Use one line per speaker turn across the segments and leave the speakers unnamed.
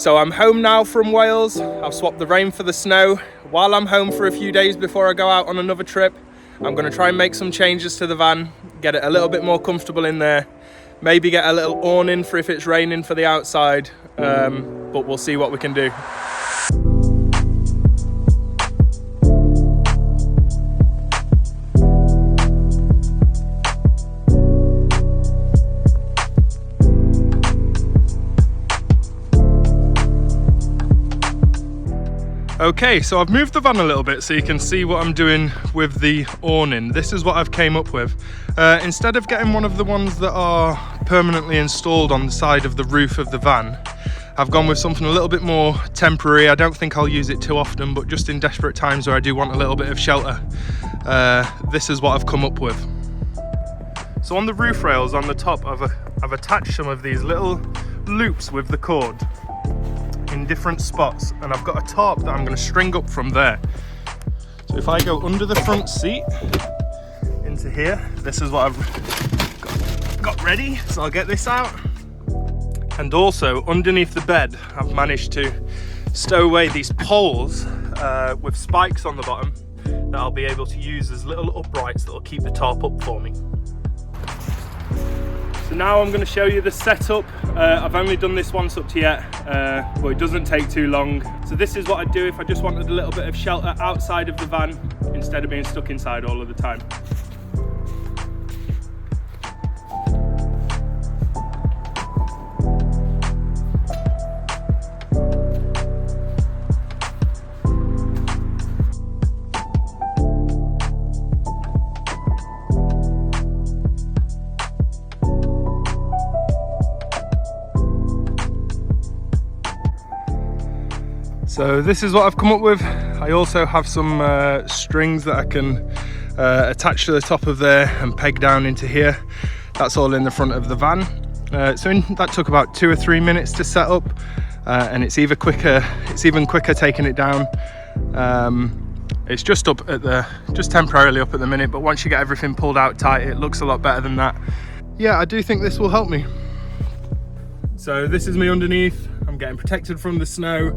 So I'm home now from Wales. I've swapped the rain for the snow. While I'm home for a few days before I go out on another trip, I'm going to try and make some changes to the van, get it a little bit more comfortable in there, maybe get a little awning for if it's raining for the outside, but we'll see what we can do. Okay, so I've moved the van a little bit so you can see what I'm doing with the awning. This is what I've came up with. Instead of getting one of the ones that are permanently installed on the side of the roof of the van, I've gone with something a little bit more temporary. I don't think I'll use it too often, but just in desperate times where I do want a little bit of shelter, this is what I've come up with. So on the roof rails on the top, I've attached some of these little loops with the cord in different spots, and I've got a tarp that I'm going to string up from there. So if I go under the front seat into here, this is what I've got ready. So I'll get this out, and also underneath the bed I've managed to stow away these poles with spikes on the bottom that I'll be able to use as little uprights that will keep the tarp up for me. So now I'm going to show you the setup. I've only done this once up to yet, but it doesn't take too long. So this is what I'd do if I just wanted a little bit of shelter outside of the van instead of being stuck inside all of the time. So this is what I've come up with. I also have some strings that I can attach to the top of there and peg down into here. That's all in the front of the van. That took about 2 or 3 minutes to set up, and it's even quicker taking it down. It's just temporarily up at the minute, but once you get everything pulled out tight, it looks a lot better than that. Yeah, I do think this will help me. So this is me underneath. I'm getting protected from the snow.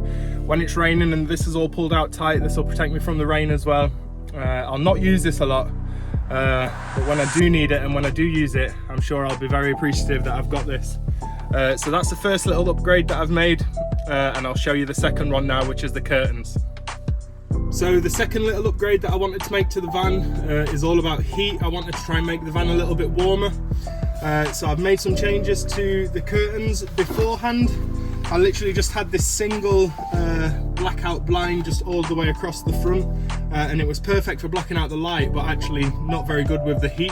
When it's raining and this is all pulled out tight, this will protect me from the rain as well. I'll not use this a lot, but when I do need it and when I do use it, I'm sure I'll be very appreciative that I've got this. So that's the first little upgrade that I've made, and I'll show you the second one now, which is the curtains. So the second little upgrade that I wanted to make to the van is all about heat. I wanted to try and make the van a little bit warmer. So I've made some changes to the curtains beforehand. I literally just had this single blackout blind just all the way across the front, and it was perfect for blocking out the light, but actually not very good with the heat.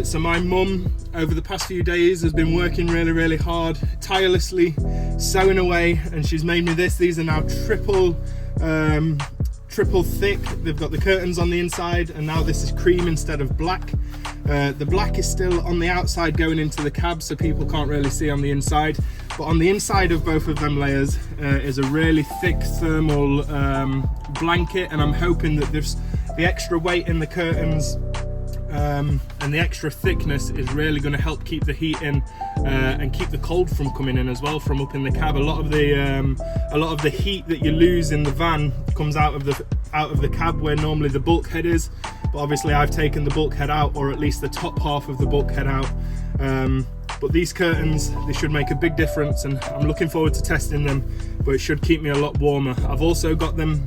So my mum over the past few days has been working really hard, tirelessly sewing away, and she's made me this. These are now triple thick. They've got the curtains on the inside, and now this is cream instead of black. The black is still on the outside going into the cab, so people can't really see on the inside, but on the inside of both of them layers is a really thick thermal blanket, and I'm hoping that the extra weight in the curtains and the extra thickness is really going to help keep the heat in and keep the cold from coming in as well from up in the cab. A lot of the heat that you lose in the van comes out of the cab where normally the bulkhead is, but obviously I've taken the bulkhead out, or at least the top half of the bulkhead out. But these curtains, they should make a big difference, and I'm looking forward to testing them, but it should keep me a lot warmer. I've also got them,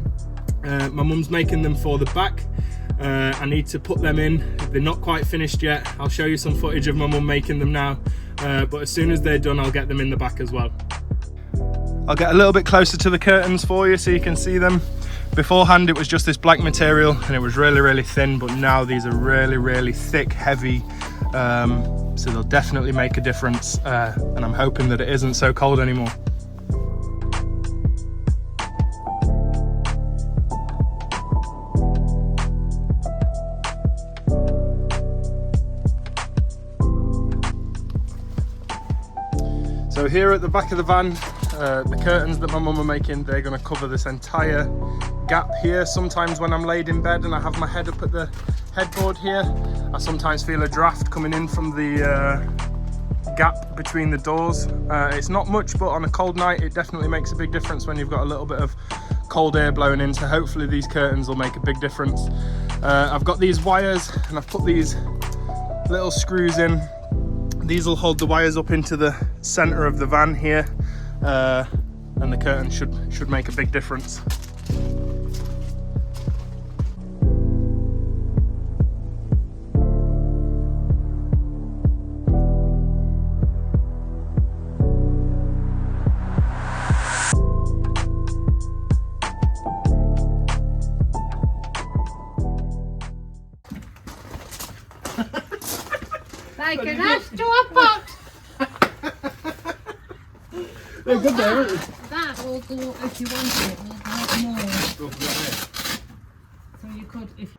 my mum's making them for the back. I need to put them in. They're not quite finished yet. I'll show you some footage of my mum making them now, but as soon as they're done, I'll get them in the back as well. I'll get a little bit closer to the curtains for you so you can see them. Beforehand it was just this black material and it was really thin, but now these are really thick, heavy, so they'll definitely make a difference, and I'm hoping that it isn't so cold anymore. So here at the back of the van, the curtains that my mum are making, they're going to cover this entire gap here. Sometimes when I'm laid in bed and I have my head up at the headboard here, I sometimes feel a draft coming in from the gap between the doors. It's not much, but on a cold night it definitely makes a big difference when you've got a little bit of cold air blowing in, so hopefully these curtains will make a big difference. I've got these wires and I've put these little screws in. These will hold the wires up into the center of the van here, and the curtain should make a big difference.
Like an Astro box.
They're good there, aren't they?
That will go, if you want it, will go more. So you could, if.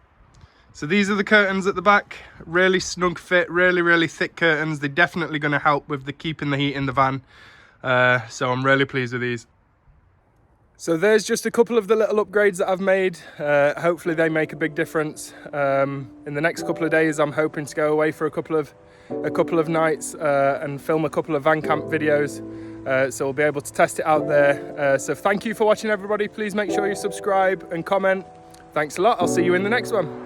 So these are the curtains at the back. Really snug fit, really thick curtains. They're definitely going to help with the keeping the heat in the van. So I'm really pleased with these. So there's just a couple of the little upgrades that I've made. Hopefully they make a big difference. In the next couple of days, I'm hoping to go away for a couple of nights and film a couple of van camp videos. So we'll be able to test it out there. So thank you for watching, everybody. Please make sure you subscribe and comment. Thanks a lot. I'll see you in the next one.